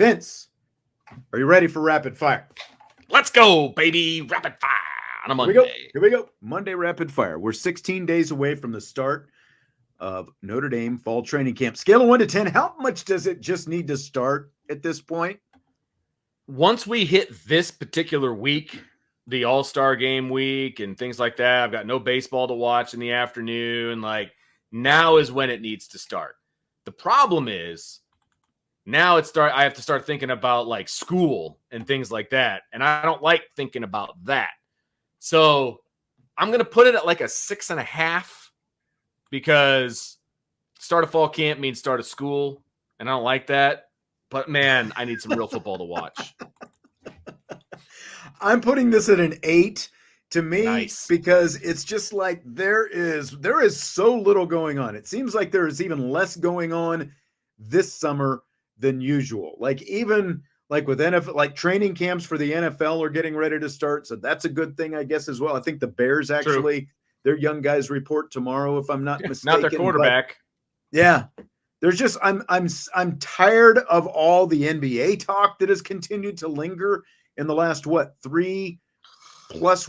Vince, are you ready for rapid fire? Let's go, baby. Rapid fire on a Monday. Here we go. Monday rapid fire. We're 16 days away from the start of Notre Dame fall training camp. Scale of 1 to 10, how much does it just need to start at this point? Once we hit this particular week, the All-Star game week and things like that, I've got no baseball to watch in the afternoon. Like, now is when it needs to start. The problem is now I have to start thinking about like school and things like that. And I don't like thinking about that. So I'm going to put it at like a 6.5 because start of fall camp means start of school. And I don't like that. But man, I need some real football to watch. I'm putting this at an 8 to me. Nice. Because it's just like there is so little going on. It seems like there is even less going on this summer than usual. Like even like with NFL, like training camps for the NFL are getting ready to start. So that's a good thing, I guess, as well. I think the Bears actually, their young guys report tomorrow, if I'm not mistaken. Not their quarterback. Yeah. There's just I'm tired of all the NBA talk that has continued to linger in the last 3+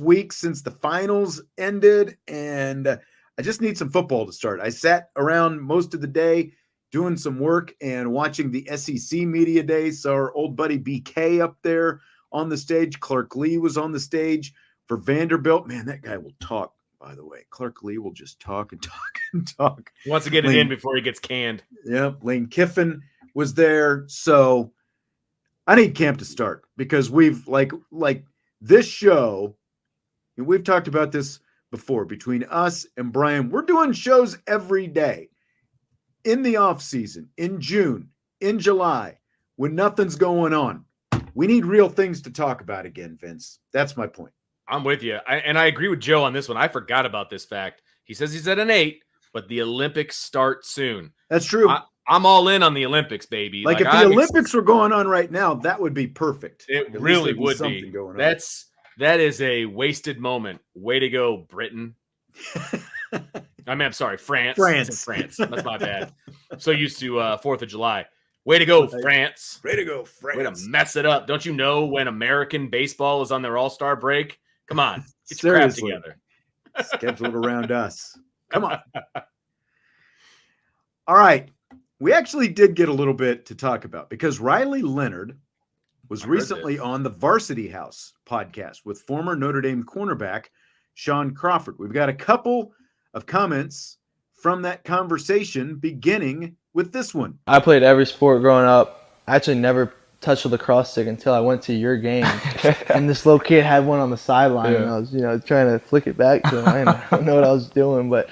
weeks since the finals ended, and I just need some football to start. I sat around most of the day doing some work and watching the SEC media day. So our old buddy BK up there on the stage. Clark Lee was on the stage for Vanderbilt. Man, that guy will talk. By the way, Clark Lee will just talk and talk and talk. He wants to get it in before he gets canned. Yep. Lane Kiffin was there. So I need camp to start because we've like this show, and we've talked about this before between us and Brian. We're doing shows every day in the off season, in June, in July, when nothing's going on. We need real things to talk about again, Vince. That's my point. I'm with you. I agree with Joe on this one. I forgot about this fact. He says he's at an 8, but the Olympics start soon. That's true. I'm all in on the Olympics, baby. Like if the Olympics were going on right now, that would be perfect. It really would be. That is a wasted moment. Way to go, Britain. I'm sorry, France. France. That's my bad. I'm so used to 4th of July. Way to go, France. Way to go, France. Way to mess it up. Don't you know when American baseball is on their all-star break? Come on. Get your crap together. Scheduled around us. Come on. All right. We actually did get a little bit to talk about because Riley Leonard was recently on the Varsity House podcast with former Notre Dame cornerback Shaun Crawford. We've got a couple of comments from that conversation, beginning with this one. I played every sport growing up. I actually never touched a lacrosse stick until I went to your game. And this little kid had one on the sideline, and I was, trying to flick it back to him. I don't know what I was doing, but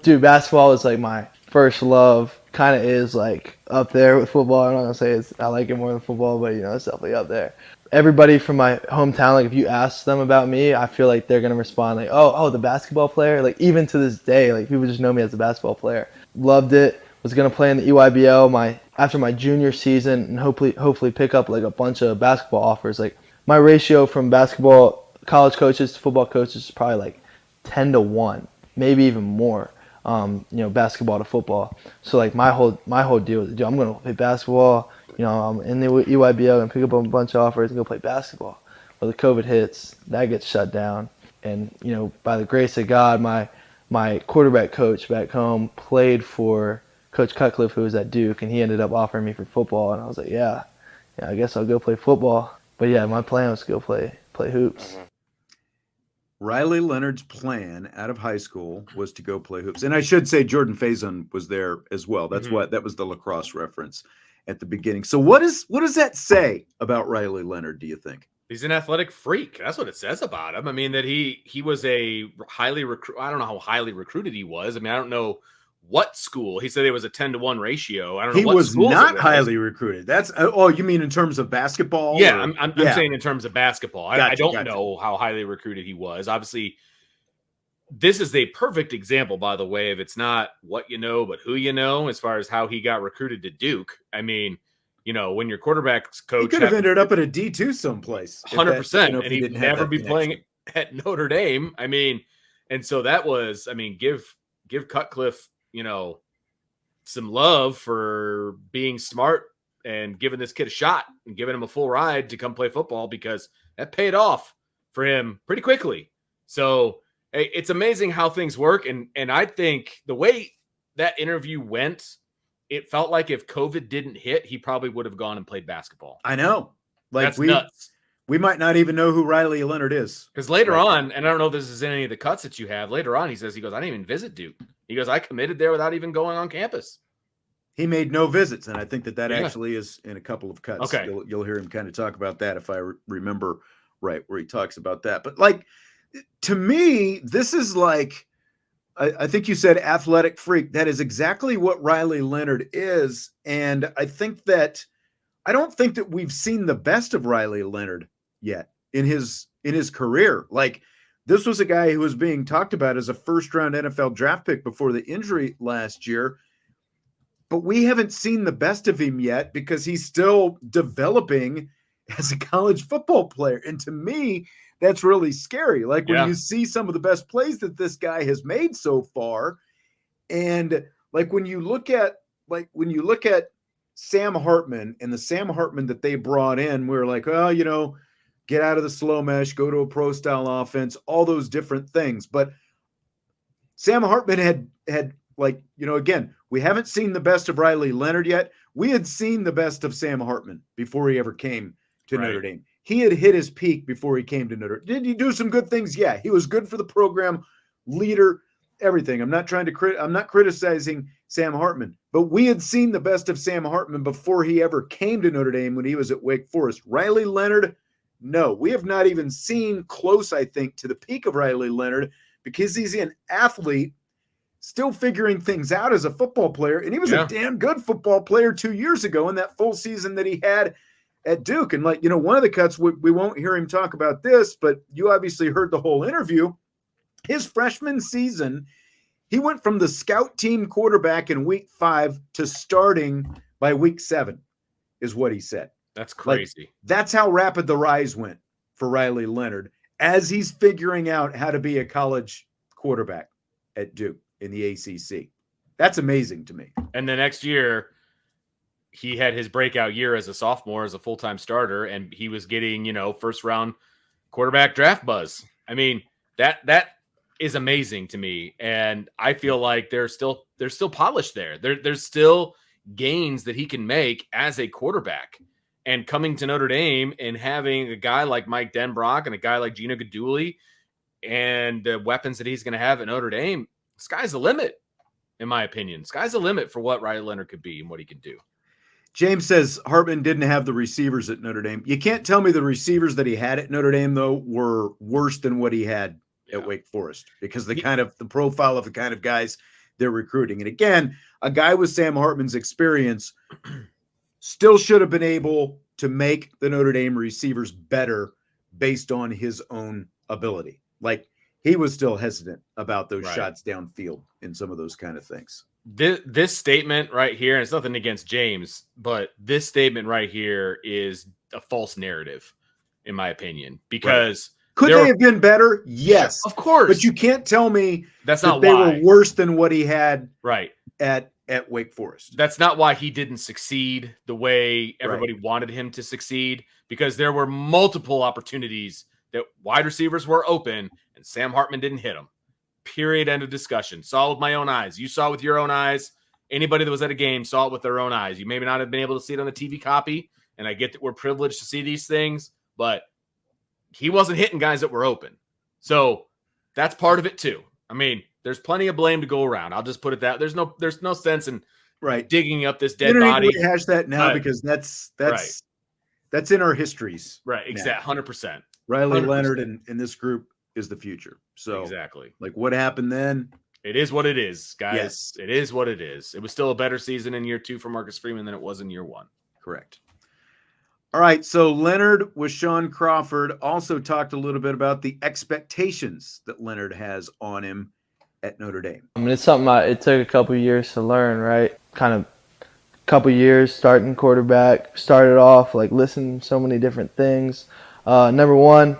dude, basketball was like my first love. Kind of is like up there with football. I'm not gonna say I like it more than football, but it's definitely up there. Everybody from my hometown, like if you ask them about me, I feel like they're gonna respond like, oh, the basketball player. Like even to this day, like people just know me as a basketball player. Loved it. Was gonna play in the EYBL after my junior season and hopefully pick up like a bunch of basketball offers. Like my ratio from basketball college coaches to football coaches is probably like 10-1, maybe even more. Basketball to football. So like my whole deal is, I'm gonna play basketball. I'm in the EYBL and pick up a bunch of offers and go play basketball. Well, the COVID hits, that gets shut down, and by the grace of God, my quarterback coach back home played for Coach Cutcliffe, who was at Duke, and he ended up offering me for football, and I was like, yeah, I guess I'll go play football. But yeah, my plan was to go play hoops. Riley Leonard's plan out of high school was to go play hoops. And I should say Jordan Faison was there as well. That's that was the lacrosse reference at the beginning. So what does that say about Riley Leonard, do you think? He's an athletic freak. That's what it says about him. I mean, that he was a highly I don't know how highly recruited he was. I mean, I don't know what school. He said it was a 10-1 ratio. I don't know. He was not highly recruited. That's you mean in terms of basketball? Yeah, I'm saying in terms of basketball. I don't know how highly recruited he was. Obviously, this is a perfect example, by the way, of it's not what you know, but who you know, as far as how he got recruited to Duke. I mean, when your quarterback's coach, he could have ended up at a D2 someplace, 100%, and he'd never be playing at Notre Dame. I mean, and so that was, give Cutcliffe, some love for being smart and giving this kid a shot and giving him a full ride to come play football, because that paid off for him pretty quickly. So it's amazing how things work. And I think the way that interview went, it felt like if COVID didn't hit, he probably would have gone and played basketball. I know. Like that's nuts. We might not even know who Riley Leonard is. Because later on, and I don't know if this is in any of the cuts that you have, later on he goes, I didn't even visit Duke. He goes, I committed there without even going on campus. He made no visits, and I think that actually is in a couple of cuts. Okay. You'll hear him kind of talk about that if I remember right, where he talks about that. But like, to me, this is like, I think you said athletic freak. That is exactly what Riley Leonard is. And I don't think that we've seen the best of Riley Leonard yet in his career. Like, this was a guy who was being talked about as a first-round NFL draft pick before the injury last year. But we haven't seen the best of him yet because he's still developing as a college football player. And to me, that's really scary. Like when you see some of the best plays that this guy has made so far. And like when you look at Sam Hartman and the Sam Hartman that they brought in, we're like, oh, get out of the slow mesh, go to a pro style offense, all those different things. But Sam Hartman had again, we haven't seen the best of Riley Leonard yet. We had seen the best of Sam Hartman before he ever came to Notre Dame. He had hit his peak before he came to Notre Dame. Did he do some good things? Yeah, he was good for the program, leader, everything. I'm not criticizing Sam Hartman, but we had seen the best of Sam Hartman before he ever came to Notre Dame when he was at Wake Forest. Riley Leonard, no, we have not even seen close, I think, to the peak of Riley Leonard because he's an athlete still figuring things out as a football player. And he was a damn good football player 2 years ago in that full season that he had at Duke. And one of the cuts, we won't hear him talk about this, but you obviously heard the whole interview. His freshman season, he went from the scout team quarterback in week 5 to starting by week 7 is what he said. That's crazy. That's how rapid the rise went for Riley Leonard as he's figuring out how to be a college quarterback at Duke in the ACC. That's amazing to me. And the next year, he had his breakout year as a sophomore, as a full-time starter, and he was getting, first-round quarterback draft buzz. I mean, that is amazing to me, and I feel like there's still polish there. There's still gains that he can make as a quarterback. And coming to Notre Dame and having a guy like Mike Denbrock and a guy like Gino Guidugli and the weapons that he's going to have at Notre Dame, sky's the limit, in my opinion. Sky's the limit for what Riley Leonard could be and what he can do. James says Hartman didn't have the receivers at Notre Dame. You can't tell me the receivers that he had at Notre Dame, though, were worse than what he had at Wake Forest because the profile of the kind of guys they're recruiting. And again, a guy with Sam Hartman's experience still should have been able to make the Notre Dame receivers better based on his own ability. Like, he was still hesitant about those shots downfield in some of those kind of things. This statement right here, and it's nothing against James, but this statement right here is a false narrative, in my opinion, because could they have been better? Yes, of course. But you can't tell me that's not they why were worse than what he had at Wake Forest. That's not why he didn't succeed the way everybody wanted him to succeed, because there were multiple opportunities that wide receivers were open and Sam Hartman didn't hit them. Period. End of discussion. Saw with my own eyes. You saw with your own eyes. Anybody that was at a game saw it with their own eyes. You may not have been able to see it on the TV copy, and I get that we're privileged to see these things, but he wasn't hitting guys that were open. So that's part of it too. I mean, there's plenty of blame to go around. I'll just put it that there's no sense in digging up this dead body. Rehash that now because that's in our histories. Right. Exactly. 100%. Riley Leonard and this group is the future. So exactly, like what happened then? It is what it is, guys. Yes. It is what it is. It was still a better season in year 2 for Marcus Freeman than it was in year 1. Correct. All right. So Leonard with Shaun Crawford also talked a little bit about the expectations that Leonard has on him at Notre Dame. I mean, it's something it took a couple years to learn, right? Kind of couple years starting quarterback, started off like listening to so many different things. Number one,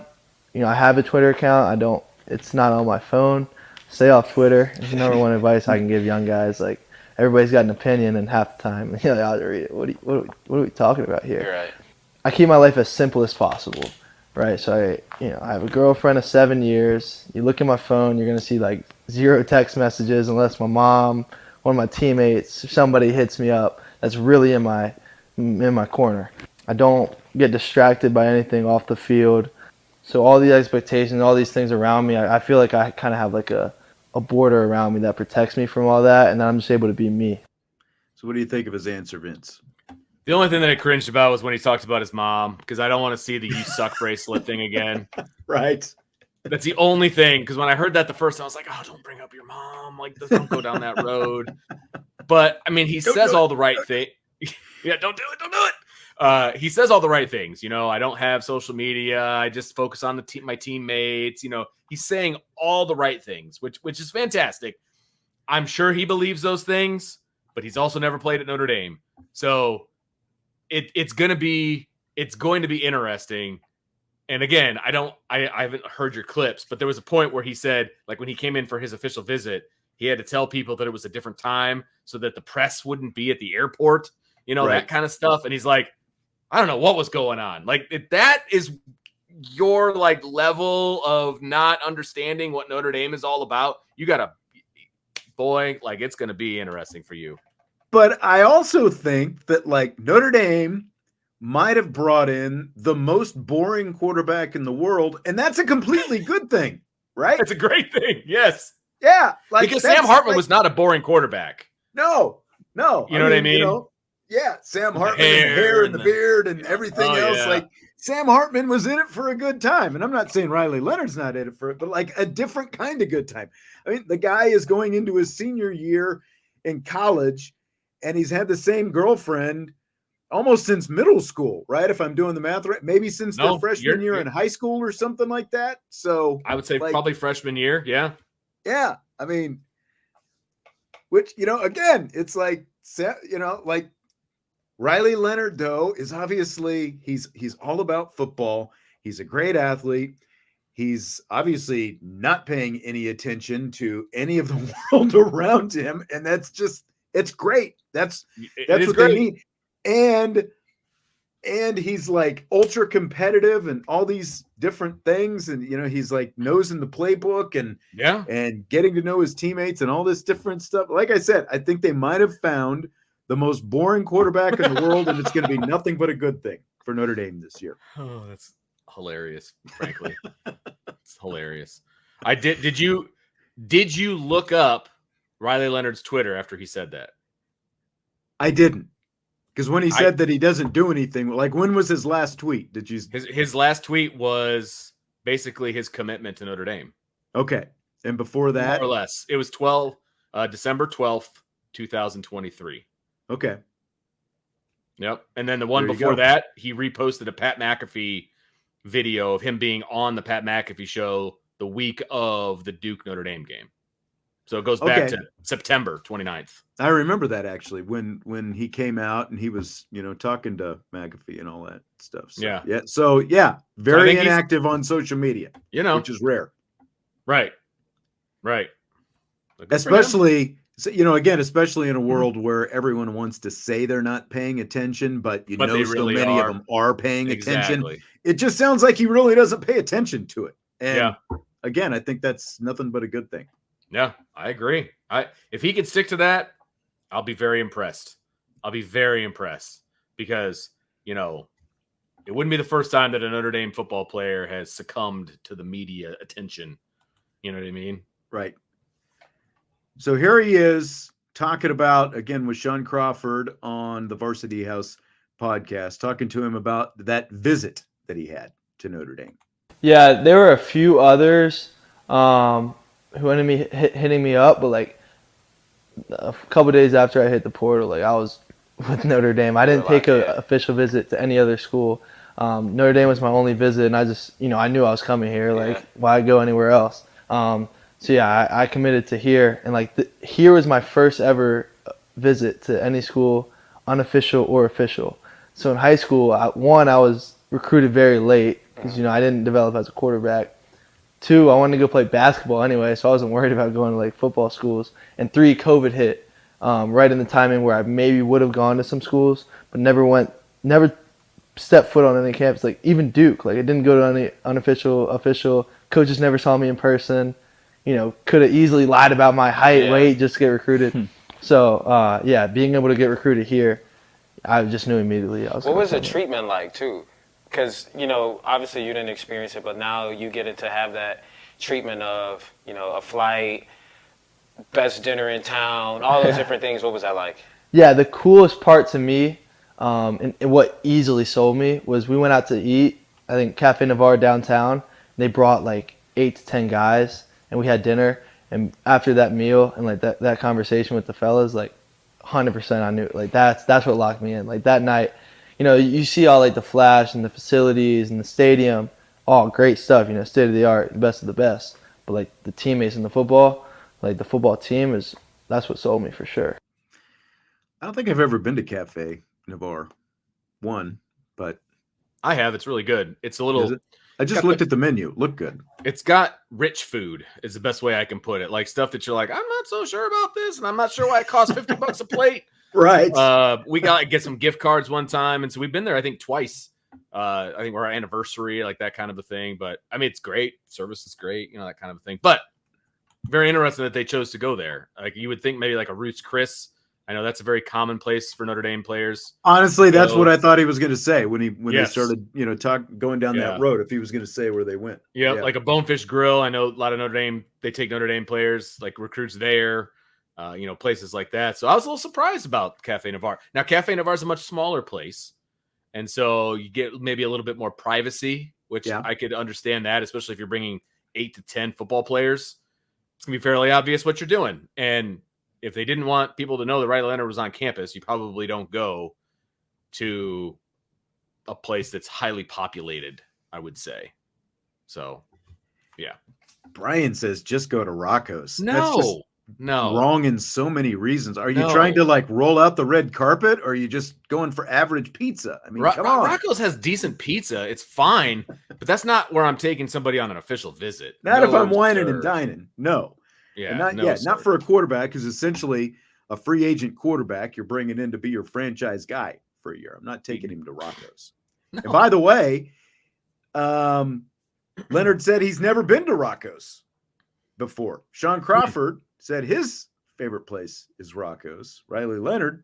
I have a Twitter account. It's not on my phone. Stay off Twitter. It's number one advice I can give young guys. Like, everybody's got an opinion, and half the time, I'll read it. What are we talking about here? You're right. I keep my life as simple as possible, right? So I have a girlfriend of 7 years. You look at my phone, you're gonna see like 0 text messages unless my mom, one of my teammates, if somebody hits me up. That's really in my corner. I don't get distracted by anything off the field. So all the expectations, all these things around me, I feel like I kind of have like a border around me that protects me from all that, and then I'm just able to be me. So what do you think of his answer, Vince? The only thing that I cringed about was when he talked about his mom, because I don't want to see the "you suck" bracelet thing again. Right. That's the only thing. Because when I heard that the first time, I was like, "Oh, don't bring up your mom. Like, don't go down that road." But I mean, he says all the right things. Yeah, don't do it. Don't do it. He says all the right things. I don't have social media. I just focus on my teammates. He's saying all the right things, which is fantastic. I'm sure he believes those things, but he's also never played at Notre Dame. So it's going to be interesting. And again, I haven't heard your clips, but there was a point where he said, like, when he came in for his official visit, he had to tell people that it was a different time so that the press wouldn't be at the airport, Right. that kind of stuff. And he's like, I don't know what was going on. Like, if that is your like level of not understanding what Notre Dame is all about, you got it's going to be interesting for you. But I also think that like Notre Dame might have brought in the most boring quarterback in the world, and that's a completely good thing, right? It's a great thing. Yes. Yeah. Like, Because Sam Hartman was not a boring quarterback. No. You know what I mean? Yeah, Sam Hartman, the and the hair and the the- beard and everything else. yeah. Like, Sam Hartman was in it for a good time. And I'm not saying Riley Leonard's not in it for it, but like a different kind of good time. I mean, the guy is going into his senior year in college, and he's had the same girlfriend almost since middle school, right? If I'm doing the math right, maybe since their freshman year in high school or something like that. So I would say probably freshman year. Yeah. Yeah. I mean, which, again, it's like, like Riley Leonard, though, is obviously he's all about football. He's a great athlete. He's obviously not paying any attention to any of the world around him. And that's just, it's great. That's what they need. And he's like ultra competitive and all these different things. And, he's like knows in the playbook and getting to know his teammates and all this different stuff. Like I said, I think they might have found the most boring quarterback in the world, and it's going to be nothing but a good thing for Notre Dame this year. Oh, that's hilarious, frankly. It's hilarious. Did you look up Riley Leonard's Twitter after he said that? I didn't. Because when he said that he doesn't do anything, like, when was his last tweet? Did you? His last tweet was basically his commitment to Notre Dame. Okay. And before that? More or less. It was December 12th, 2023. Okay. Yep. And then the one before that, he reposted a Pat McAfee video of him being on the Pat McAfee show the week of the Duke Notre Dame game. So it goes back to September 29th. I remember that, actually, when he came out and he was, talking to McAfee and all that stuff. So, yeah. So, very inactive on social media, which is rare. Right. Especially, especially in a world where everyone wants to say they're not paying attention, but so really many of them are paying attention. It just sounds like he really doesn't pay attention to it. And again, I think that's nothing but a good thing. Yeah, I agree. If he could stick to that, I'll be very impressed. Because, it wouldn't be the first time that a Notre Dame football player has succumbed to the media attention. You know what I mean? Right. So here he is talking about, again, with Shaun Crawford on the Varsity House podcast, talking to him about that visit that he had to Notre Dame. Yeah, there were a few others who ended me hitting me up, but like a couple days after I hit the portal, like I was with Notre Dame. I didn't take an official visit to any other school. Notre Dame was my only visit, and I just, I knew I was coming here. Like, why go anywhere else? So yeah, I committed to here, and like here was my first ever visit to any school, unofficial or official. So in high school, I was recruited very late because I didn't develop as a quarterback. 2, I wanted to go play basketball anyway, so I wasn't worried about going to like football schools. And 3, COVID hit right in the timing where I maybe would have gone to some schools, but never stepped foot on any campus. Like even Duke, like I didn't go to any official. Coaches never saw me in person. Could have easily lied about my height, weight, just to get recruited. So yeah, being able to get recruited here, I just knew immediately. What was the treatment like too? Because obviously you didn't experience it, but now you get to have that treatment of a flight, best dinner in town, all those different things. What was that like? Yeah, the coolest part to me, and what easily sold me, was we went out to eat. I think Cafe Navarre downtown. They brought like 8 to 10 guys, and we had dinner. And after that meal and like that conversation with the fellas, like 100% I knew like that's what locked me in. Like that night, you see all like the flash and the facilities and the stadium, all great stuff, state of the art, the best of the best. But like the teammates in the football, like the football team that's what sold me for sure. I don't think I've ever been to Cafe Navarre, but I have. It's really good. It's a little. I just looked at the menu. Looked good. It's got rich food is the best way I can put it. Like stuff that you're like, I'm not so sure about this, and I'm not sure why it costs $50 a plate. Right. We got to get some gift cards one time, and so we've been there I think twice. I think we're our anniversary, like that kind of a thing. But I mean, it's great. Service is great, that kind of a thing. But very interesting that they chose to go there. Like you would think maybe like a Ruth's Chris. I know that's a very common place for Notre Dame players. Honestly, that's what I thought he was going to say when they Yes. started, going down that road. If he was going to say where they went, yeah, like a Bonefish Grill. I know a lot of Notre Dame. They take Notre Dame players, like recruits there. Places like that. So I was a little surprised about Cafe Navarre. Now, Cafe Navarre is a much smaller place, and so you get maybe a little bit more privacy, which I could understand that, especially if you're bringing 8 to 10 football players. It's gonna be fairly obvious what you're doing, and if they didn't want people to know that Riley Leonard was on campus, you probably don't go to a place that's highly populated, I would say. So, yeah. Brian says just go to Rocco's. No, That's just wrong in so many reasons. Are you trying to like roll out the red carpet, or are you just going for average pizza? I mean, come on. Rocco's has decent pizza. It's fine, but that's not where I'm taking somebody on an official visit. Not if I'm whining and dining. No. Yeah, not for a quarterback who's essentially a free agent quarterback you're bringing in to be your franchise guy for a year. I'm not taking him to Rocco's. No. And by the way, Leonard said he's never been to Rocco's before. Shaun Crawford said his favorite place is Rocco's. Riley Leonard,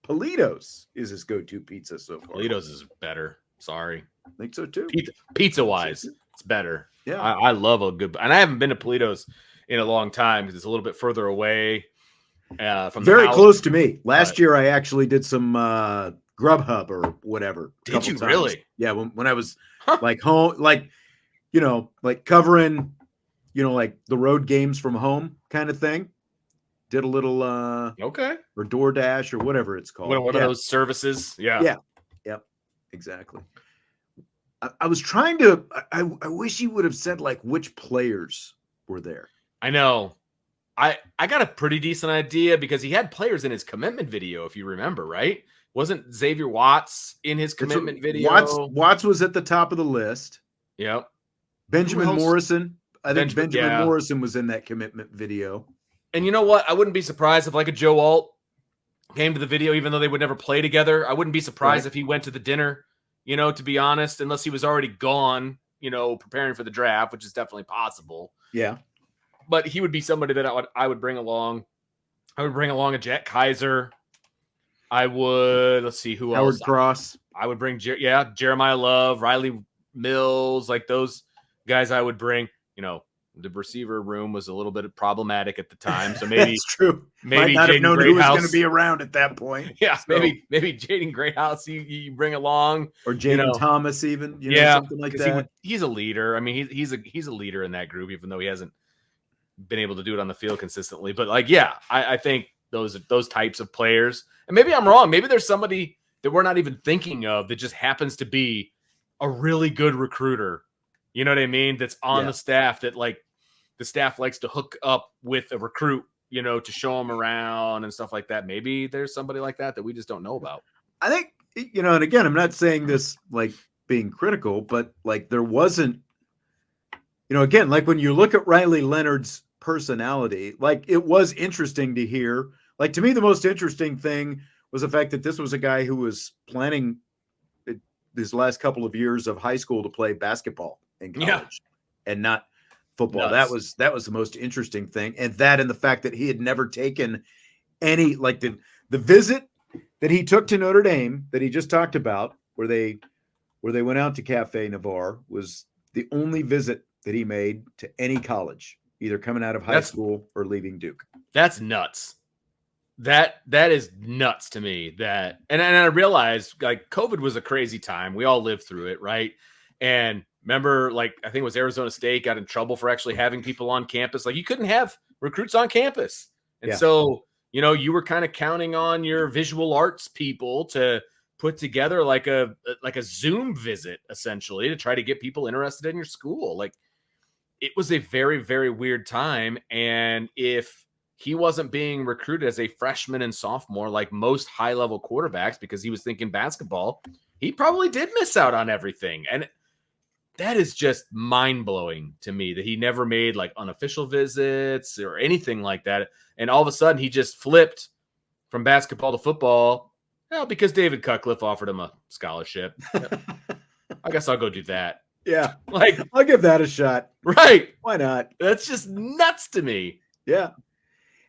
Polito's is his go-to pizza so far. Polito's is better. Sorry. I think so too. Pizza-wise, it's better. Yeah. I love a good – and I haven't been to Polito's in a long time because it's a little bit further away from very the house. close to me. Last year I actually did some Grubhub or whatever. Did you times. Really? Yeah, when I was like home, like like covering, like the road games from home kind of thing. Did a little okay or DoorDash or whatever it's called. One of those services. Yeah. Yep. Exactly. I was trying to. I wish you would have said like which players were there. I know. I got a pretty decent idea because he had players in his commitment video, if you remember, right? Wasn't Xavier Watts in his commitment video? Watts was at the top of the list. Yep. Benjamin Morrison. I think Benjamin Morrison was in that commitment video. And you know what? I wouldn't be surprised if like a Joe Alt came to the video, even though they would never play together. I wouldn't be surprised if he went to the dinner, to be honest, unless he was already gone, preparing for the draft, which is definitely possible. Yeah. But he would be somebody that I would bring along. I would bring along a Jack Kaiser. I would, let's see who else. Howard Cross. I would bring, Jeremiah Love, Riley Mills, like those guys I would bring. The receiver room was a little bit problematic at the time. So maybe it's true. Maybe might not have known Greathouse, who was going to be around at that point. Yeah. So. Maybe Jaden Greathouse you bring along. Or Jaden Thomas even. Something like that. He's a leader. I mean, he's a leader in that group, even though he hasn't been able to do it on the field consistently. But I think those types of players, and maybe I'm wrong. Maybe there's somebody that we're not even thinking of that just happens to be a really good recruiter. You know what I mean? That's on the staff that like the staff likes to hook up with a recruit, to show them around and stuff like that. Maybe there's somebody like that we just don't know about. I think, and again, I'm not saying this like being critical, but like there wasn't, again, like when you look at Riley Leonard's personality, like it was interesting to hear Like, to me, the most interesting thing was the fact that this was a guy who was planning his last couple of years of high school to play basketball in college and not football. Nuts. That was the most interesting thing. And the fact that he had never taken any, like the visit that he took to Notre Dame that he just talked about, where they went out to Cafe Navarre, was the only visit that he made to any college, either coming out of high school or leaving Duke. That's nuts. That is nuts to me. And I realized, like, COVID was a crazy time. We all lived through it, right? And remember, like, I think it was Arizona State got in trouble for actually having people on campus. Like, you couldn't have recruits on campus. And so, you were kind of counting on your visual arts people to put together like a Zoom visit, essentially, to try to get people interested in your school. Like, it was a very, very weird time. And if he wasn't being recruited as a freshman and sophomore, like most high-level quarterbacks, because he was thinking basketball, he probably did miss out on everything. And that is just mind-blowing to me that he never made like unofficial visits or anything like that. And all of a sudden he just flipped from basketball to football. Well, because David Cutcliffe offered him a scholarship. I guess I'll go do that. Yeah. Like, I'll give that a shot. Right. Why not? That's just nuts to me. Yeah.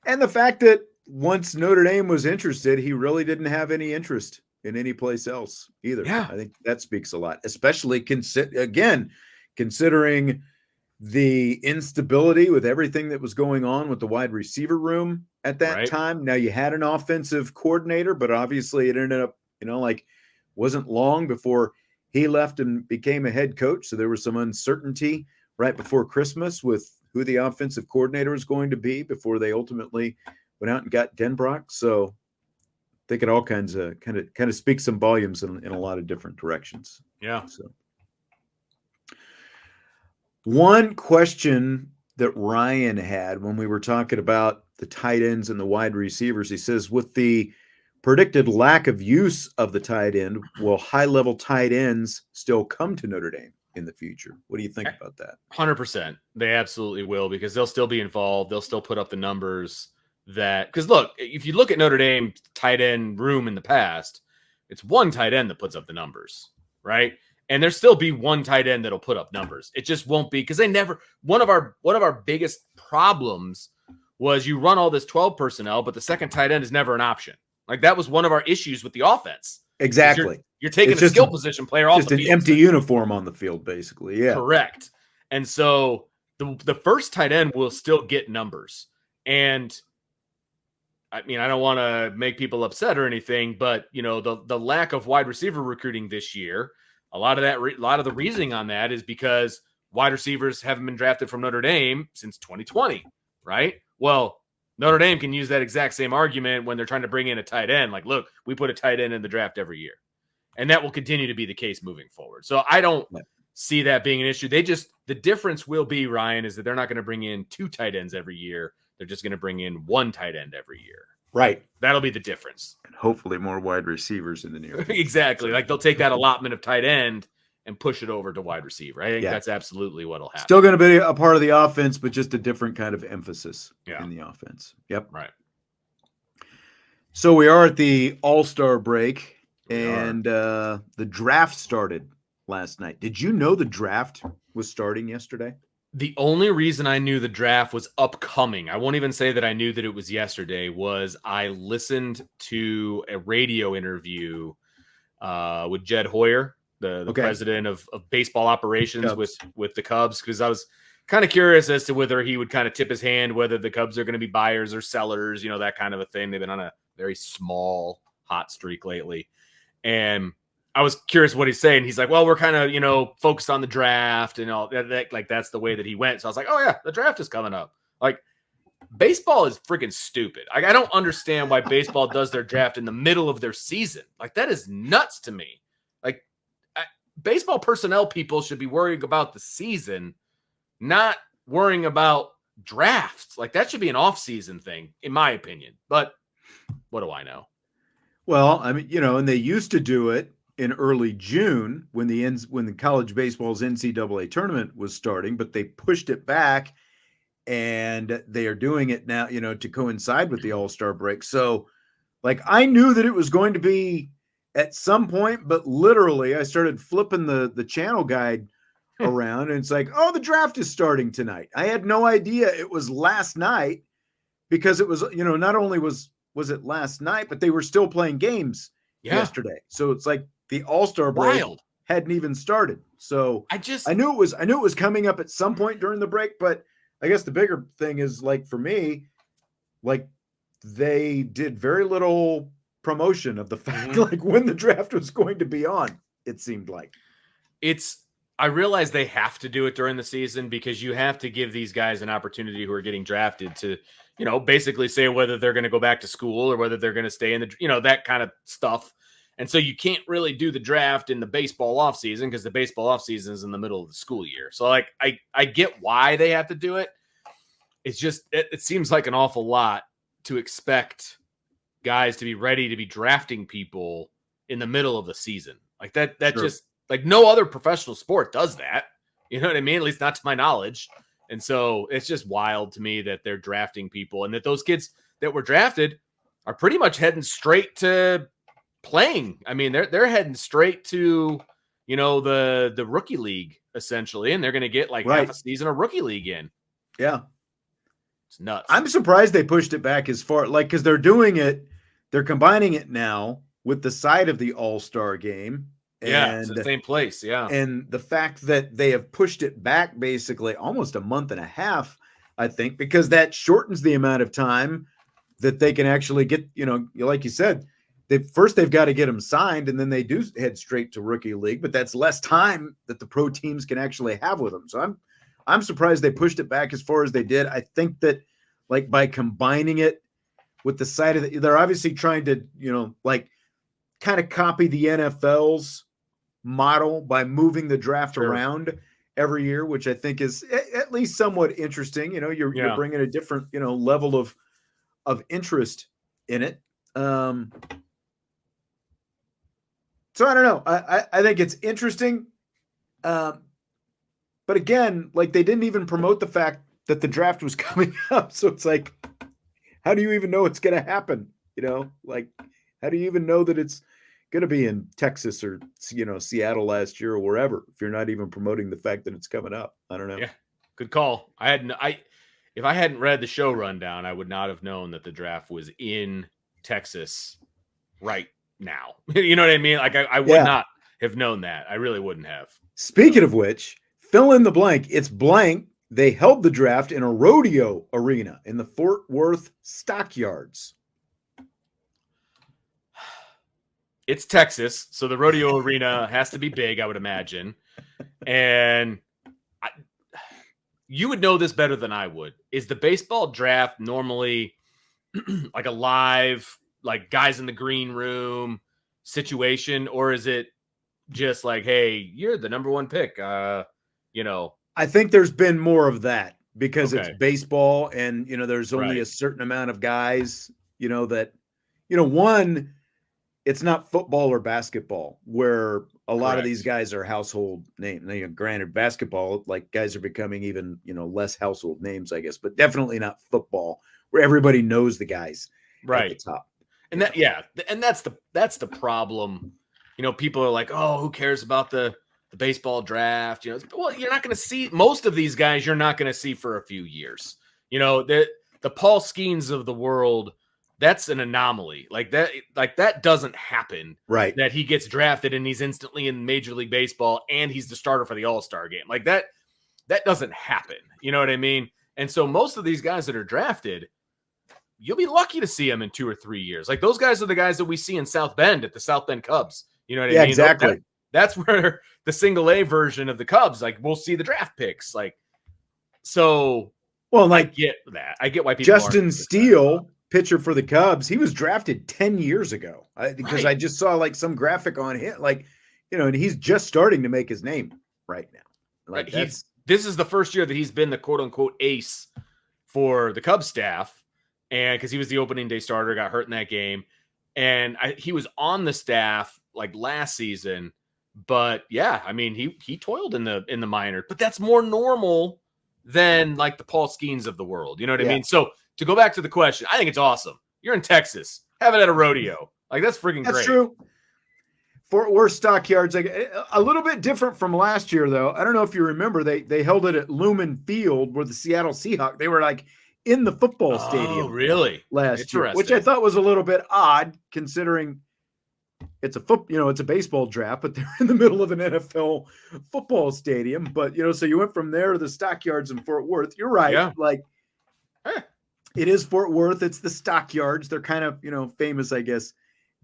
And the fact that once Notre Dame was interested, he really didn't have any interest in any place else either. Yeah. I think that speaks a lot, especially considering the instability with everything that was going on with the wide receiver room at that time. Now, you had an offensive coordinator, but obviously it ended up, wasn't long before he left and became a head coach. So there was some uncertainty right before Christmas with who the offensive coordinator was going to be before they ultimately went out and got Denbrock. So I think it all kind of speaks some volumes in a lot of different directions. Yeah. So one question that Ryan had when we were talking about the tight ends and the wide receivers, he says, with the predicted lack of use of the tight end, will high-level tight ends still come to Notre Dame in the future? What do you think about that? 100%. They absolutely will, because they'll still be involved. They'll still put up the numbers because look, if you look at Notre Dame tight end room in the past, it's one tight end that puts up the numbers, right? And there'll still be one tight end that'll put up numbers. It just won't be, because one of our biggest problems was you run all this 12 personnel, but the second tight end is never an option. Like, that was one of our issues with the offense. Exactly. You're taking a skill position player off the field. Just an empty uniform on the field, basically. Yeah. Correct. And so the first tight end will still get numbers. And I mean, I don't want to make people upset or anything, but the lack of wide receiver recruiting this year, a lot of the reasoning on that is because wide receivers haven't been drafted from Notre Dame since 2020, right? Well, Notre Dame can use that exact same argument when they're trying to bring in a tight end. Like, look, we put a tight end in the draft every year. And that will continue to be the case moving forward. So I don't see that being an issue. The difference will be, Ryan, is that they're not going to bring in two tight ends every year. They're just going to bring in one tight end every year. Right. That'll be the difference. And hopefully more wide receivers in the near future. Exactly. Like, they'll take that allotment of tight end and push it over to wide receiver. I think that's absolutely what'll happen. Still going to be a part of the offense, but just a different kind of emphasis in the offense. Yep. Right. So we are at the All-Star break, and the draft started last night. Did you know the draft was starting yesterday? The only reason I knew the draft was upcoming, I won't even say that I knew that it was yesterday, was I listened to a radio interview with Jed Hoyer, the president of baseball operations with the Cubs, because I was kind of curious as to whether he would kind of tip his hand, whether the Cubs are going to be buyers or sellers, that kind of a thing. They've been on a very small hot streak lately. And I was curious what he's saying. He's like, well, we're kind of, focused on the draft and all that. Like, that's the way that he went. So I was like, oh yeah, the draft is coming up. Like, baseball is freaking stupid. Like, I don't understand why baseball does their draft in the middle of their season. Like, that is nuts to me. Like, baseball personnel people should be worrying about the season, not worrying about drafts. Like, that should be an off-season thing, in my opinion. But what do I know? Well, I mean, and they used to do it in early June when the college baseball's NCAA tournament was starting, but they pushed it back and they are doing it now, to coincide with the All-Star break. So, like, I knew that it was going to be at some point, but literally I started flipping the channel guide around, and it's like, oh, the draft is starting tonight. I had no idea it was last night, because it was, not only was it last night, but they were still playing games yesterday. So it's like the All-Star break hadn't even started. So I knew it was coming up at some point during the break, but I guess the bigger thing is, like, for me, like, they did very little promotion of the fact, like, when the draft was going to be on, it seemed like. I realize they have to do it during the season, because you have to give these guys an opportunity who are getting drafted to, basically say whether they're going to go back to school or whether they're going to stay in the, that kind of stuff. And so you can't really do the draft in the baseball offseason, because the baseball offseason is in the middle of the school year. So, like, I get why they have to do it. It's just, it seems like an awful lot to expect guys to be ready to be drafting people in the middle of the season. Like that Sure. Just, like, no other professional sport does that. You know what I mean? At least not to my knowledge. And so it's just wild to me that they're drafting people, and that those kids that were drafted are pretty much heading straight to playing. I mean, they're heading straight to, the rookie league, essentially, and they're going to get like half a season of rookie league in. Yeah. It's nuts. I'm surprised they pushed it back as far, like, because they're combining it now with the side of the All-Star game. Yeah, it's the same place. Yeah. And the fact that they have pushed it back basically almost a month and a half, I think, because that shortens the amount of time that they can actually get, like you said, they've got to get them signed, and then they do head straight to rookie league, but that's less time that the pro teams can actually have with them. So I'm surprised they pushed it back as far as they did. I think that, like, by combining it with the side of they're obviously trying to, like, kind of copy the NFL's model by moving the draft around every year, which I think is at least somewhat interesting. You're bringing a different, level of interest in it. So I don't know. I think it's interesting. But again, like, they didn't even promote the fact that the draft was coming up. So it's like, how do you even know it's going to happen? Like, how do you even know that it's going to be in Texas or, Seattle last year or wherever, if you're not even promoting the fact that it's coming up? I don't know. Yeah. Good call. If I hadn't read the show rundown, I would not have known that the draft was in Texas right now. You know what I mean? Like, I would not have known that. I really wouldn't have. Speaking of which, fill in the blank. It's blank. They held the draft in a rodeo arena in the Fort Worth Stockyards. It's Texas, so the rodeo arena has to be big, I would imagine. And you would know this better than I would. Is the baseball draft normally like a live, like, guys in the green room situation, or is it just like, hey, you're the number one pick? I think there's been more of that, because it's baseball, and there's only a certain amount of guys, that one. It's not football or basketball, where a lot of these guys are household names. Granted, basketball, like, guys are becoming even, less household names, I guess, but definitely not football, where everybody knows the guys at the top. And that's the problem. People are like, oh, who cares about the baseball draft? Well, you're not going to see most of these guys. You're not going to see for a few years. The Paul Skenes of the world. That's an anomaly. Like that doesn't happen. Right. That he gets drafted and he's instantly in Major League Baseball and he's the starter for the All-Star game. Like that doesn't happen. You know what I mean? And so most of these guys that are drafted, you'll be lucky to see them in 2 or 3 years. Like, those guys are the guys that we see in South Bend at the South Bend Cubs. You know what I mean? Yeah, exactly. That's where the single A version of the Cubs, like, we'll see the draft picks. Like, so, well, like, I get that. I get why people Justin Steele, pitcher for the Cubs, he was drafted 10 years ago, because I just saw, like, some graphic on him, like, and he's just starting to make his name right now. Like, this is the first year that he's been the quote unquote ace for the Cubs staff. And because he was the opening day starter, got hurt in that game. And he was on the staff, like, last season. But yeah, I mean, he toiled in the minor, but that's more normal than like the Paul Skenes of the world. You know what I Yeah. mean? So to go back to the question, I think it's awesome. You're in Texas. Have it at a rodeo. Like, that's freaking That's great. true. Fort Worth Stockyards, like a little bit different from last year, though. I don't know if you remember, they held it at Lumen Field where the Seattle Seahawks, they were like in the football stadium. Oh, really? Last year, which I thought was a little bit odd considering it's it's a baseball draft, but they're in the middle of an NFL football stadium. But, so you went from there to the Stockyards in Fort Worth. You're right. Yeah. Like, it is Fort Worth. It's the Stockyards. They're kind of, famous, I guess,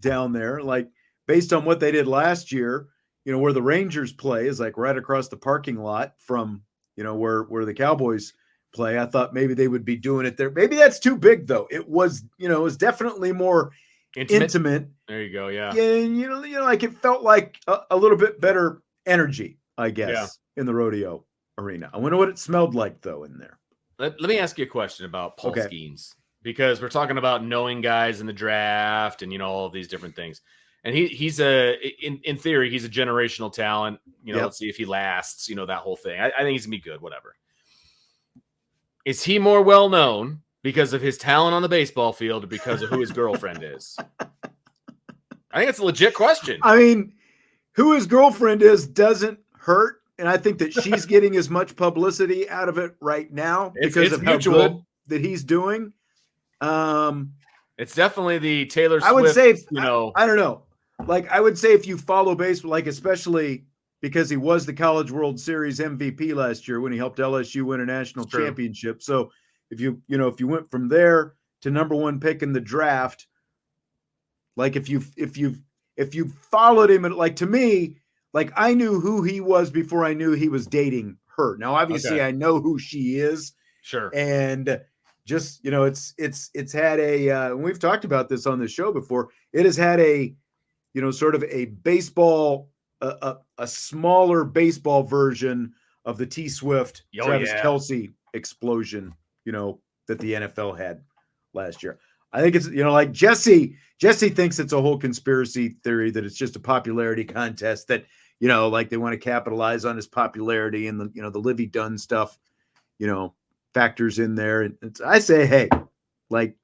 down there. Like, based on what they did last year, where the Rangers play is like right across the parking lot from, where the Cowboys play. I thought maybe they would be doing it there. Maybe that's too big, though. It was, it was definitely more intimate. There you go. Yeah. Yeah. And, like it felt like a little bit better energy, I guess, in the rodeo arena. I wonder what it smelled like, though, in there. Let me ask you a question about Paul Okay. Skenes, because we're talking about knowing guys in the draft and, all of these different things. And he's in theory, he's a generational talent. Yep. Let's see if he lasts, that whole thing. I think he's going to be good, whatever. Is he more well known because of his talent on the baseball field or because of who his girlfriend is? I think it's a legit question. I mean, who his girlfriend is doesn't hurt. And I think that she's getting as much publicity out of it right now because of how good that he's doing. It's definitely the Taylor Swift, I would say, I don't know. Like, I would say if you follow baseball, like, especially because he was the College World Series MVP last year when he helped LSU win a national championship. So if you went from there to number one pick in the draft, like if you followed him, and like, to me, like, I knew who he was before I knew he was dating her. Now, obviously, I know who she is. Sure. And just, it's had a, we've talked about this on the show before. It has had a, sort of a baseball, a smaller baseball version of the T Swift, Travis Kelce explosion, that the NFL had last year. I think it's, like Jesse thinks it's a whole conspiracy theory that it's just a popularity contest that, like they want to capitalize on his popularity and the Livvy Dunne stuff, factors in there. And I say, hey, like,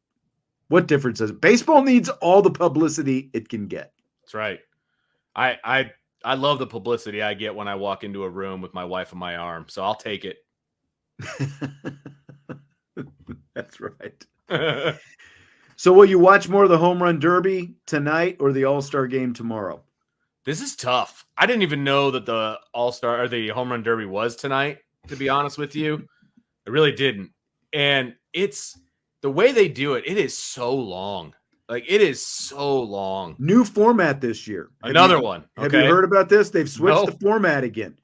what difference does it? Baseball needs all the publicity it can get. That's right. I love the publicity I get when I walk into a room with my wife on my arm. So I'll take it. That's right. So will you watch more of the Home Run Derby tonight or the All-Star game tomorrow? This is tough. I didn't even know that the All-Star or the Home Run Derby was tonight, to be honest with you. I really didn't. And it's the way they do it. It is so long. Like, it is so long. New format this year. Another one. Have you heard about this? They've switched the format again.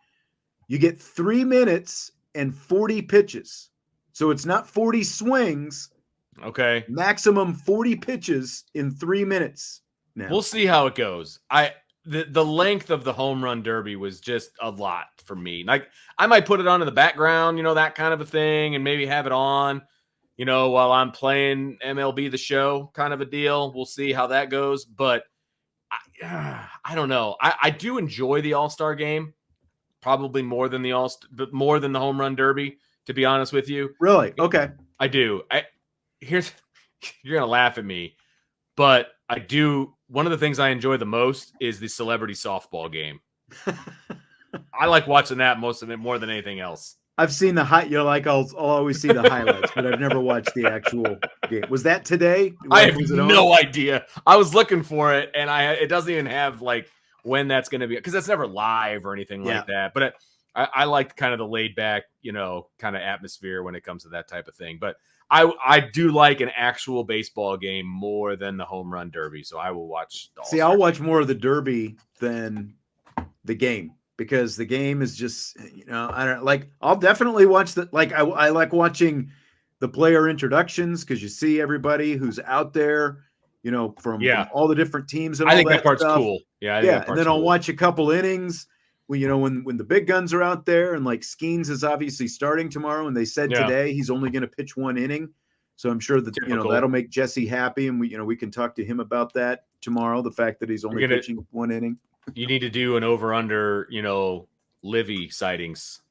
You get 3 minutes and 40 pitches. So it's not 40 swings. Okay. Maximum 40 pitches in 3 minutes. Now. We'll see how it goes. The length of the Home Run Derby was just a lot for me. Like, I might put it on in the background, that kind of a thing, and maybe have it on, while I'm playing MLB The Show kind of a deal. We'll see how that goes. But I don't know. I do enjoy the All-Star game, probably more than the Home Run Derby, to be honest with you. Really? Okay. I do. You're going to laugh at me, but I do. One of the things I enjoy the most is the celebrity softball game. I like watching that most of it more than anything else. I've seen the I'll always see the highlights, but I've never watched the actual game. Was that today? I have no idea. I was looking for it, and it doesn't even have like when that's going to be, because that's never live or anything like that. But I like kind of the laid back, kind of atmosphere when it comes to that type of thing. But I do like an actual baseball game more than the Home Run Derby, so I will watch. I'll watch more of the Derby than the game, because the game is just, I don't like. I'll definitely watch I like watching the player introductions, because you see everybody who's out there, from all the different teams and all that. I think that part's stuff. Cool. Yeah, and then I'll watch a couple innings. When the big guns are out there, and like Skenes is obviously starting tomorrow, and they said today he's only going to pitch 1 inning, so I'm sure that that'll make Jesse happy, and we can talk to him about that tomorrow. The fact that he's only pitching 1 inning. You need to do an over under, Livvy sightings,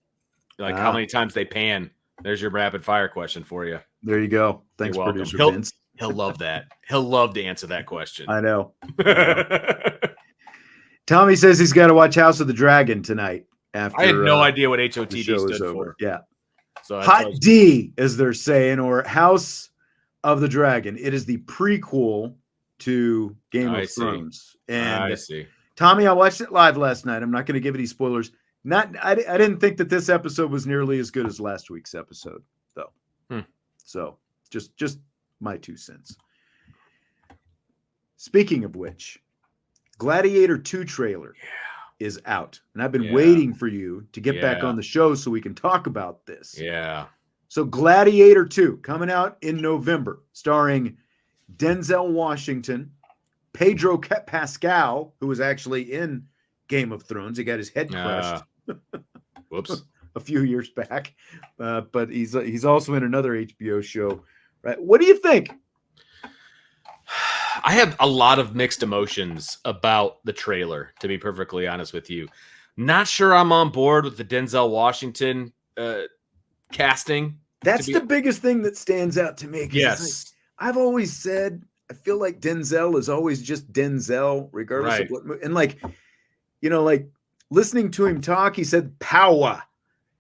like how many times they pan There's your rapid fire question for you. There you go. Thanks, You're welcome. producer Vince. He'll love that. He'll love to answer that question. I know. Tommy says he's got to watch House of the Dragon tonight. After I had no idea what the HOTD show is stood over. for. Yeah, So that's Hot what I was- D, as they're saying, or House of the Dragon. It is the prequel to Game I of see. Thrones. And I see. Tommy, I watched it live last night. I'm not going to give any spoilers. I didn't think that this episode was nearly as good as last week's episode, though. So just my 2 cents. Speaking of which, Gladiator 2 trailer is out, and I've been waiting for you to get back on the show so we can talk about this. Yeah. So Gladiator 2 coming out in November, starring Denzel Washington, Pedro Pascal, who was actually in Game of Thrones. He got his head crushed Whoops. a few years back, but he's also in another HBO show. Right? What do you think? I have a lot of mixed emotions about the trailer, to be perfectly honest with you. Not sure I'm on board with the Denzel Washington casting. That's the biggest thing that stands out to me. Yes. I've always said, I feel like Denzel is always just Denzel, regardless of what. And like listening to him talk, he said power.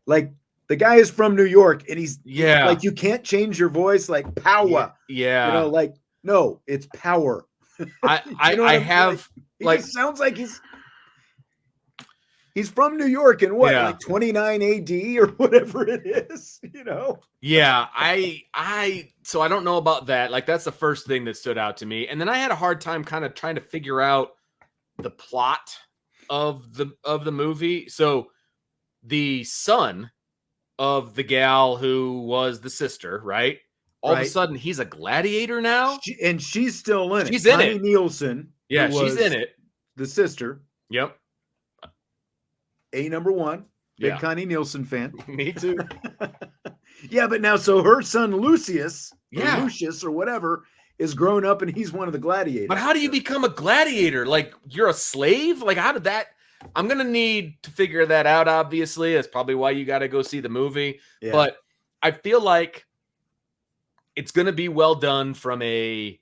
Like the guy is from New York, and he's like, you can't change your voice, like power. Yeah. Like, no, it's power. I have he sounds like he's from New York in like 29 AD or whatever it is, Yeah, so I don't know about that. Like, that's the first thing that stood out to me. And then I had a hard time kind of trying to figure out the plot of the movie. So the son of the gal who was the sister, right? All of a sudden, he's a gladiator now? And she's still in it. She's in Connie it. Nielsen. Yeah, she's in it. The sister. Yep. Number one. Big Connie Nielsen fan. Me too. Yeah, but now, so her son Lucius, or whatever, is grown up and he's one of the gladiators. But how do you become a gladiator? Like, you're a slave? Like, how did that... I'm going to need to figure that out, obviously. That's probably why you got to go see the movie. Yeah. But I feel like it's going to be well done from a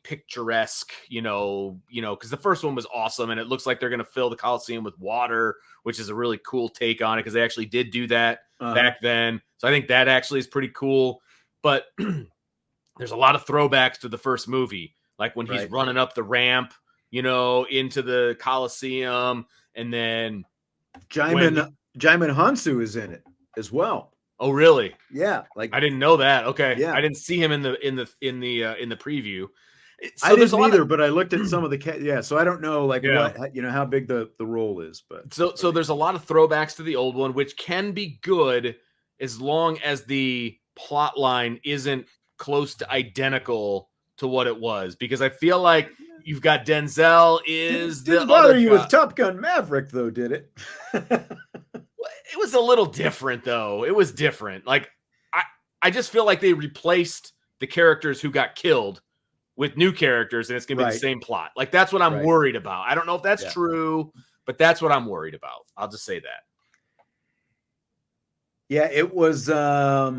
picturesque, because the first one was awesome, and it looks like they're going to fill the Coliseum with water, which is a really cool take on it, because they actually did do that back then. So I think that actually is pretty cool. But there's a lot of throwbacks to the first movie, like when he's running up the ramp, into the Coliseum, and then Jaimin Hansu is in it as well. Oh, really? Yeah, like I didn't know that. Okay, yeah, I didn't see him in the preview. So I didn't either, but I looked at some of the so I don't know what how big the role is, but so there's a lot of throwbacks to the old one, which can be good as long as the plot line isn't close to identical to what it was, because I feel like you've got Denzel didn't bother you with Top Gun Maverick though, did it? It was a little different, though. It was different. Like, I just feel like they replaced the characters who got killed with new characters, and it's going to be the same plot. Like, that's what I'm worried about. I don't know if that's true, but that's what I'm worried about. I'll just say that. Yeah, it was. I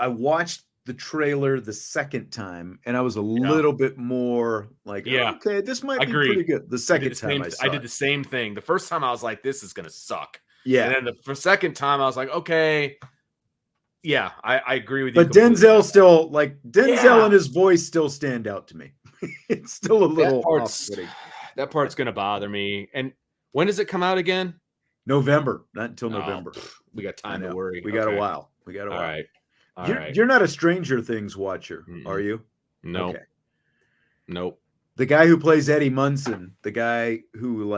watched the trailer the second time, and I was a little bit more like, okay, this might be pretty good. The second time I did the same thing. The first time I was like, this is going to suck. Yeah. And then the second time I was like, okay. Yeah, I agree with you. But Denzel still, and his voice still stand out to me. It's still a little off-putting. That part's going to bother me. And when does it come out again? November. Not until November. We got time to worry. We got a while. All right. You're not a Stranger Things watcher, are you? No. Okay. Nope. The guy who plays Eddie Munson, the guy who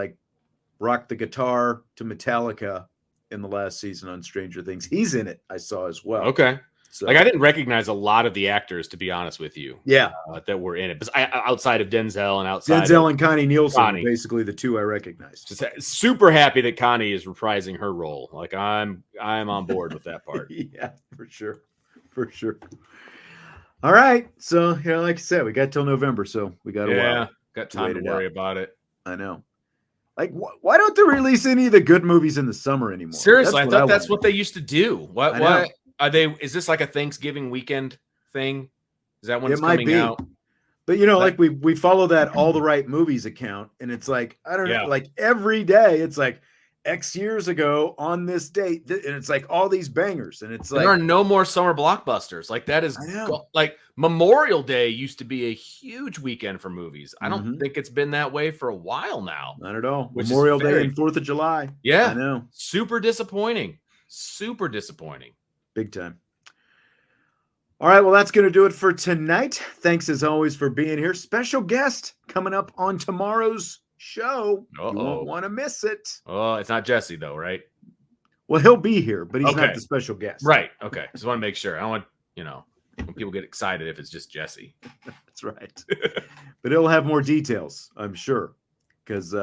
rocked the guitar to Metallica in the last season on Stranger Things, he's in it. I saw as well. Okay. So, I didn't recognize a lot of the actors, to be honest with you. Yeah. That were in it, but outside of Denzel and Connie Nielsen, are basically the two I recognized. Just super happy that Connie is reprising her role. Like, I'm on board with that part. Yeah, for sure. For sure. All right. So, like I said, we got till November, so we got a while. Got time to worry about it. I know. Like, why don't they release any of the good movies in the summer anymore? Seriously, I thought that's wonder. what they used to do. I know. What are they? Is this like a Thanksgiving weekend thing? Is that when it's coming out? But like we follow that All the Right Movies account, and it's like, I don't know, like every day it's like X years ago on this date, and it's like all these bangers, and it's like there are no more summer blockbusters. Like that is like Memorial Day used to be a huge weekend for movies. I don't think it's been that way for a while now. Not at all. Memorial Day and 4th of July. Yeah, I know. Super disappointing. Super disappointing. Big time. All right, well, that's going to do it for tonight. Thanks, as always, for being here. Special guest coming up on tomorrow's show. You won't want to miss it. Oh, it's not Jesse, though, right? Well, he'll be here, but he's not the special guest. Right. Okay. Just want to make sure. I don't want, when people get excited if it's just Jesse. That's right. But he'll have more details, I'm sure. Because,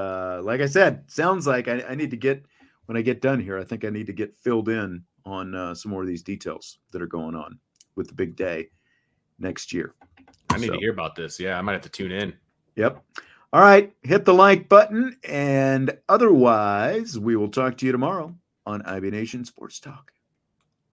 like I said, sounds like I need to get, when I get done here, I think I need to get filled in on some more of these details that are going on with the big day next year. I need to hear about this. Yeah, I might have to tune in. Yep. All right. Hit the like button. And otherwise, we will talk to you tomorrow on IB Nation Sports Talk.